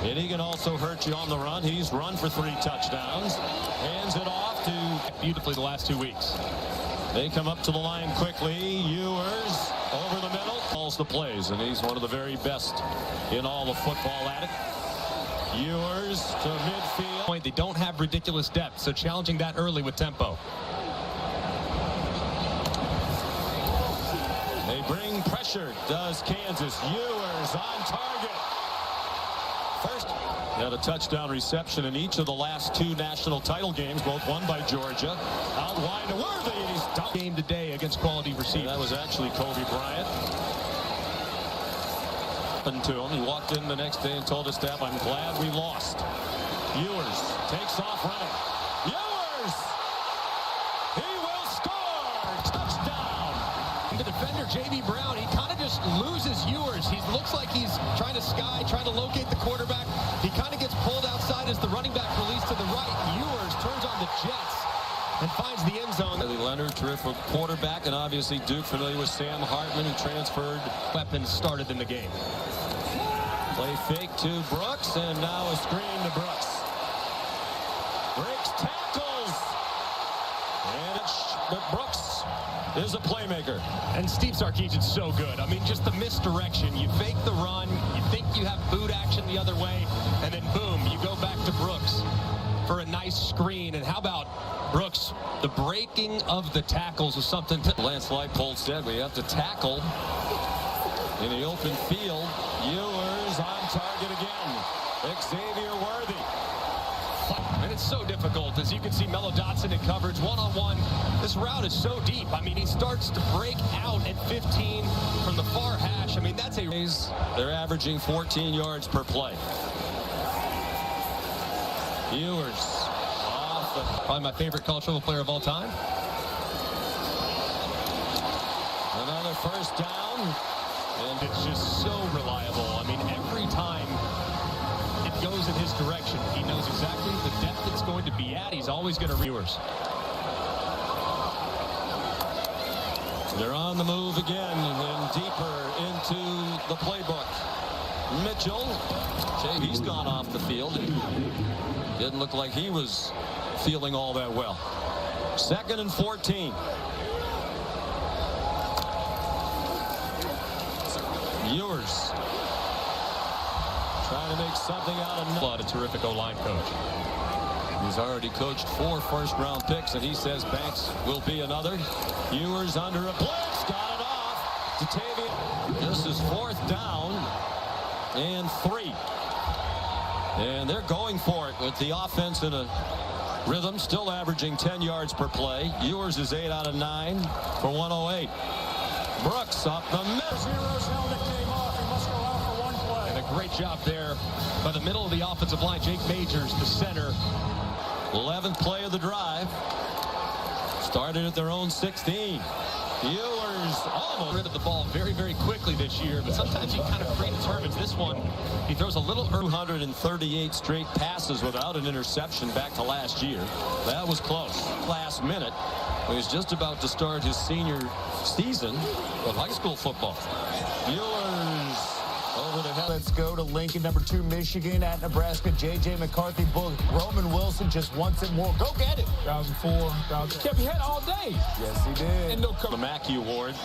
And he can also hurt you on the run. He's run for 3 touchdowns. Hands it off to beautifully the last 2 weeks. They come up to the line quickly. Ewers over the middle. Calls the plays, and he's one of the very best in all of football at it. Ewers to midfield. They don't have ridiculous depth, so challenging that early with tempo. They bring pressure, does Kansas. Ewers on target. First, had a touchdown reception in each of the last 2 national title games, both won by Georgia. Out wide to Worthy, and he's done. Game today against quality receivers. That was actually Kobe Bryant. To him, he walked in the next day and told his staff, "I'm glad we lost." Ewers takes off running. Ewers! He will score! Touchdown! The defender, J.B. Brown, he kind of just loses Ewers. He looks like he's trying to trying to locate the quarterback. He kind of gets pulled outside as the running back released to the right. Ewers turns on the Jets and finds the end zone. Leonard, terrific quarterback, and obviously Duke familiar with Sam Hartman, who transferred. Weapons started in the game. Play fake to Brooks, and now a screen to Brooks. Breaks tackles. But Brooks is a playmaker. And Steve Sarkisian's so good. I mean, just the misdirection. You fake the run, you think you have boot action the other way, and then boom, you go back to Brooks for a nice screen. And how about Brooks? The breaking of the tackles was something to... Lance Leipold said we have to tackle in the open field. Ewers on target again. Xavier Worthy. And it's so difficult, as you can see Mello Dotson in coverage one-on-one. This route is so deep. I mean, he starts to break out at 15 from the far hash. I mean, that's a... They're averaging 14 yards per play. Ewers off the... Probably my favorite cultural player of all time. Another first down. And it's just so reliable. I mean, every time it goes in his direction, he knows exactly the depth it's going to be at. He's always going to Ewers. They're on the move again and deeper into the playbook. Mitchell, he's gone off the field. Didn't look like he was feeling all that well. 2nd and 14. Ewers trying to make something out of nothing. A terrific O-line coach. He's already coached 4 first-round picks, and he says Banks will be another. Ewers under a blitz, got it off. Datavian. This is 4th down and 3. And they're going for it with the offense in a rhythm, still averaging 10 yards per play. Ewers is 8 out of 9 for 108. Brooks up the middle. Zero's helmet came off. He must go out for 1 play. And a great job there by the middle of the offensive line. Jake Majors, the center. 11th play of the drive. Started at their own 16. Ewers almost Rid of the ball very, very quickly this year, but sometimes he kind of predetermines. This one, he throws a little 238 straight passes without an interception back to last year. That was close. Last minute, he was just about to start his senior season of high school football. Ewers over the head. Let's go to Lincoln, number 2, Michigan at Nebraska. J.J. McCarthy book. Roman Wilson just wants it more. Go get it. 2004. Kept your head all day. Yes, he did. And the Mackey Award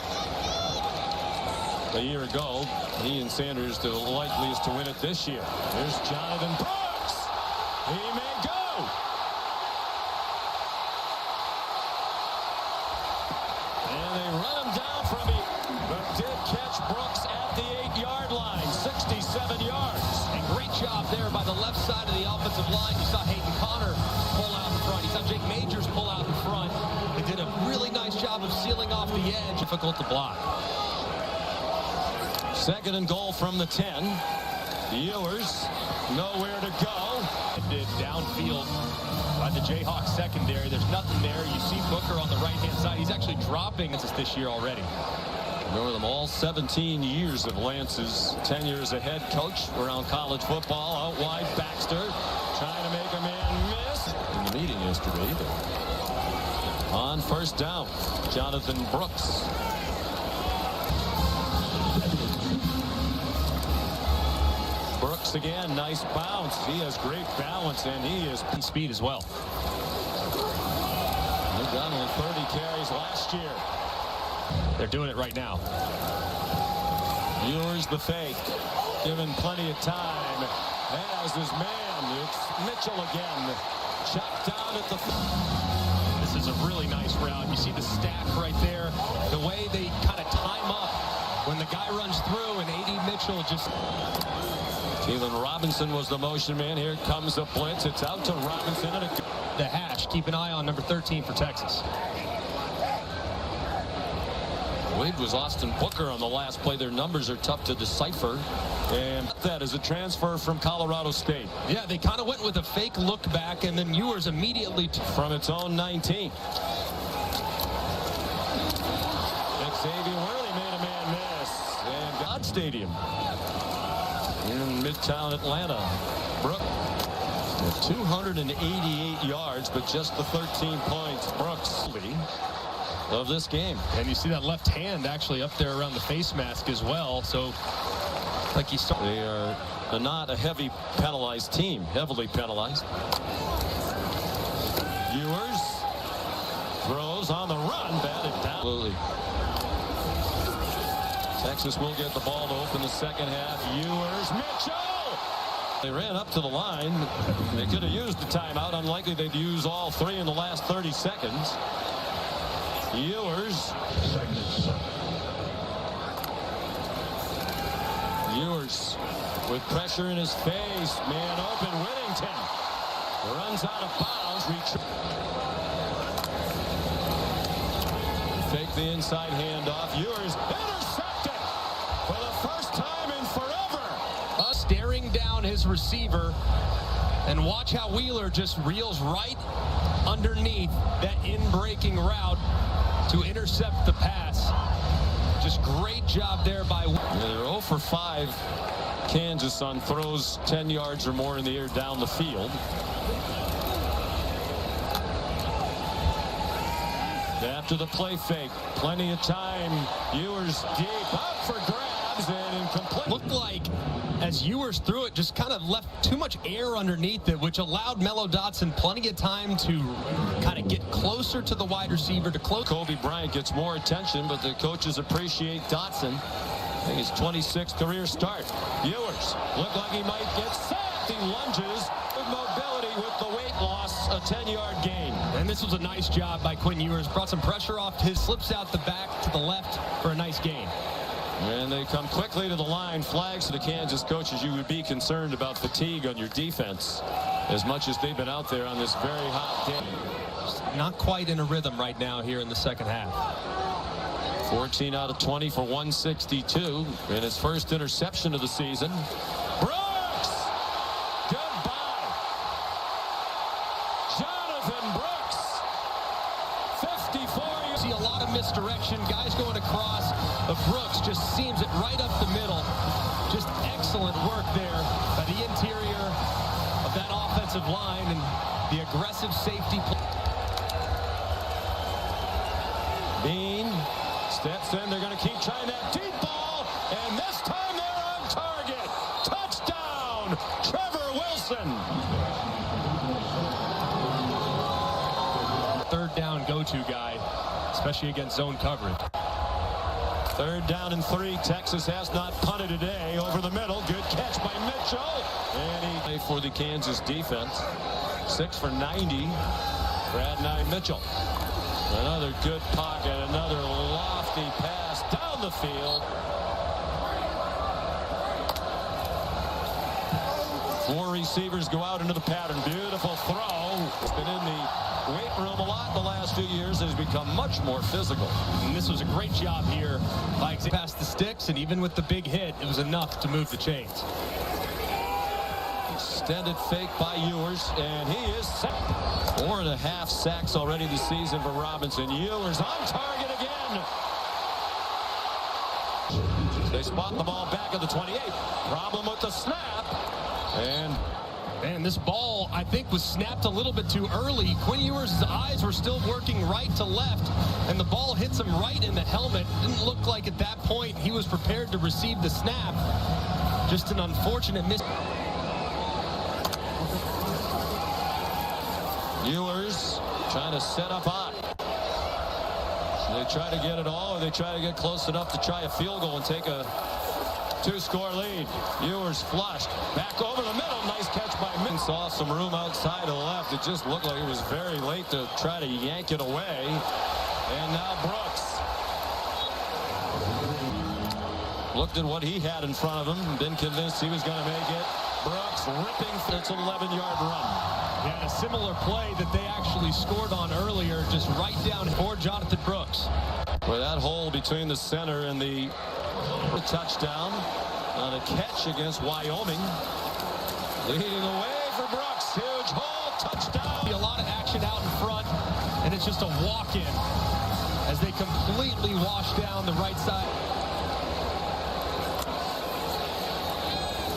a year ago. He and Sanders the likeliest to win it this year. Here's Jonathan Brooks. He may go. And they run him down from me, but did catch Brooks at the 8-yard line. 67 yards. And great job there by the left side of the offensive line. You saw Hayden Connor pull out in front. You saw Jake Majors pull out in front. They did a really nice job of sealing off the edge. Difficult to block. 2nd and goal from the 10. Ewers nowhere to go. Did downfield by the Jayhawks secondary. There's nothing there. You see Booker on the right-hand side. He's actually dropping this year already. Remember them all 17 years of Lance's tenure as a head coach around college football. Out wide, Baxter trying to make a man miss in the meeting yesterday. But on 1st down, Jonathan Brooks. Brooks again, nice bounce. He has great balance, and he is speed as well. He got only 30 carries last year. They're doing it right now. Ewers the fake, given plenty of time. Has his man. It's Mitchell again. Chopped down at the. This is a really nice route. You see the stack right there. The way they kind of time up when the guy runs through, and A.D. Mitchell just. Jalen Robinson was the motion man. Here comes a blitz. It's out to Robinson. And the hash. Keep an eye on number 13 for Texas. I believe it was Austin Booker on the last play. Their numbers are tough to decipher. And that is a transfer from Colorado State. Yeah, they kind of went with a fake look back, and then Ewers immediately from its own 19. Xavier Worley made a man miss. And God Stadium in Midtown Atlanta. Brooks 288 yards, but just the 13 points. Brooks of this game. And you see that left hand actually up there around the face mask as well. So like he started. They are not a heavy penalized team, heavily penalized. Ewers throws on the run, batted down. Absolutely. Texas will get the ball to open the second half. Ewers, Mitchell! They ran up to the line. They could have used the timeout. Unlikely they'd use all three in the last 30 seconds. Ewers. Ewers with pressure in his face. Man open. Whittington runs out of bounds. Fake the inside handoff. Ewers intercepted for the first time in forever. Staring down his receiver. And watch how Wheeler just reels right underneath that in-breaking route to intercept the pass. Just great job there by. Yeah, they're 0 for 5. Kansas on throws 10 yards or more in the air down the field. After the play fake, plenty of time. Ewers deep, up for grabs and incomplete. Looked like as Ewers threw it, just kind of left too much air underneath it, which allowed Mello Dotson plenty of time to kind of get closer to the wide receiver to close. Kobe Bryant gets more attention, but the coaches appreciate Dotson. I think his 26th career start. Ewers looked like he might get sacked. He lunges with mobility with the weight loss, a 10-yard gain. And this was a nice job by Quinn Ewers. Brought some pressure off his, slips out the back to the left for a nice gain. And they come quickly to the line. Flags to the Kansas coaches. You would be concerned about fatigue on your defense as much as they've been out there on this very hot day. Not quite in a rhythm right now here in the second half. 14 out of 20 for 162. And his first interception of the season. Brooks! Goodbye. Jonathan Brooks. 54. You see a lot of misdirection. Guys going across. But Brooks just seams it right up the middle. Just excellent work there by the interior of that offensive line and the aggressive safety play. Bean steps in. They're going to keep trying that deep ball. And this time they're on target. Touchdown, Trevor Wilson. Third down go-to guy, especially against zone coverage. 3rd down and 3. Texas has not punted today. Over the middle. Good catch by Mitchell. And he for the Kansas defense. 6 for 90 for Adonai Mitchell. Another good pocket. Another lofty pass down the field. 4 receivers go out into the pattern. Beautiful throw. It's been in the weight room a lot the last few years. Has become much more physical. And this was a great job here by past the sticks, and even with the big hit, it was enough to move the chains. Extended fake by Ewers, and he is sacked. 4.5 sacks already this season for Robinson. Ewers on target again. They spot the ball back at the 28. Problem with the snap. And And this ball, I think, was snapped a little bit too early. Quinn Ewers' eyes were still working right to left, and the ball hits him right in the helmet. Didn't look like at that point he was prepared to receive the snap. Just an unfortunate miss. Ewers trying to set up high. They try to get it all, or they try to get close enough to try a field goal and take a two-score lead. Ewers flushed back over the middle. Nice catch by Min. Saw some room outside to the left. It just looked like it was very late to try to yank it away. And now Brooks looked at what he had in front of him. Been convinced he was going to make it. Brooks ripping through. It's an 11-yard run. Yeah, a similar play that they actually scored on earlier, just right down for Jonathan Brooks. With that hole between the center and the touchdown on a catch against Wyoming. Leading the way for Brooks. Huge hole, touchdown. A lot of action out in front, and it's just a walk-in as they completely wash down the right side.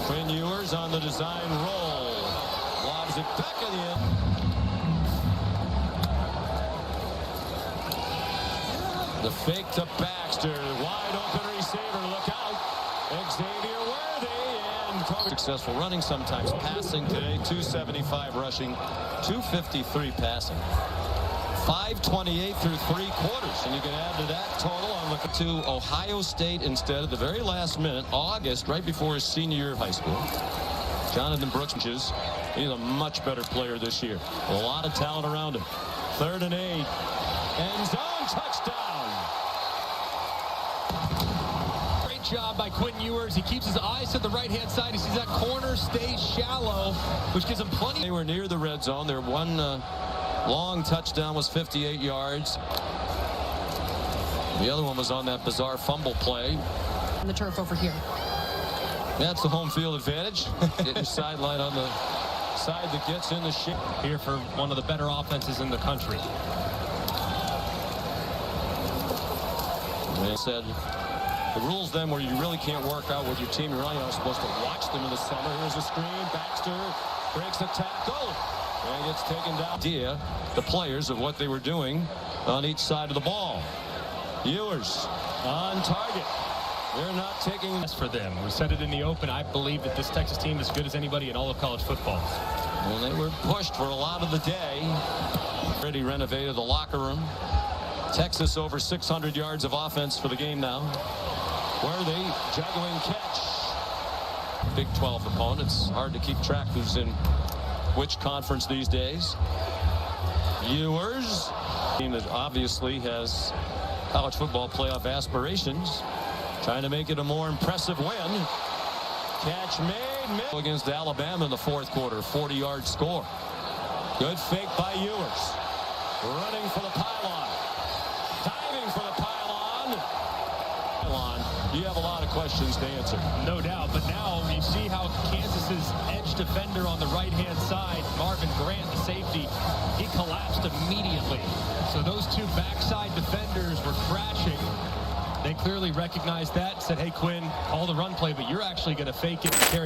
Quinn Ewers on the design roll. Lobs it back in the end. The fake to Baxter. Wide open receiver. Look out. Xavier Worthy and successful running, sometimes passing today. 275 rushing, 253 passing. 5:28 through 3 quarters. And you can add to that total. I'm looking to Ohio State instead at the very last minute, August, right before his senior year of high school. Jonathan Brooks, he's a much better player this year. A lot of talent around him. 3rd and 8. End zone touchdown. Great job by Quinn Ewers. He keeps his eyes to the right-hand side. He sees that corner stays shallow, which gives him plenty. They were near the red zone. Their one long touchdown was 58 yards. The other one was on that bizarre fumble play. On the turf over here. That's the home field advantage. Get your sideline on the side that gets in the shape. Here for one of the better offenses in the country. They said the rules then where you really can't work out with your team. You're only supposed to watch them in the summer. Here's a screen. Baxter breaks the tackle and gets taken down. Idea the players of what they were doing on each side of the ball. Ewers on target. They're not taking this for them. We said it in the open. I believe that this Texas team is as good as anybody in all of college football. Well, they were pushed for a lot of the day. Already renovated the locker room. Texas over 600 yards of offense for the game now. Worthy juggling catch. Big 12 opponents. Hard to keep track who's in which conference these days. Ewers, team that obviously has college football playoff aspirations, trying to make it a more impressive win. Catch made against Alabama in the 4th quarter. 40-yard score. Good fake by Ewers. Running for the pylon. Diving for the pylon. You have a lot of questions to answer. No doubt, but now you see how Kansas's edge defender on the right-hand side, Marvin Grant, the safety, he collapsed immediately. So those two backside defenders were crashing. They clearly recognized that, said, hey, Quinn, call the run play, but you're actually going to fake it and carry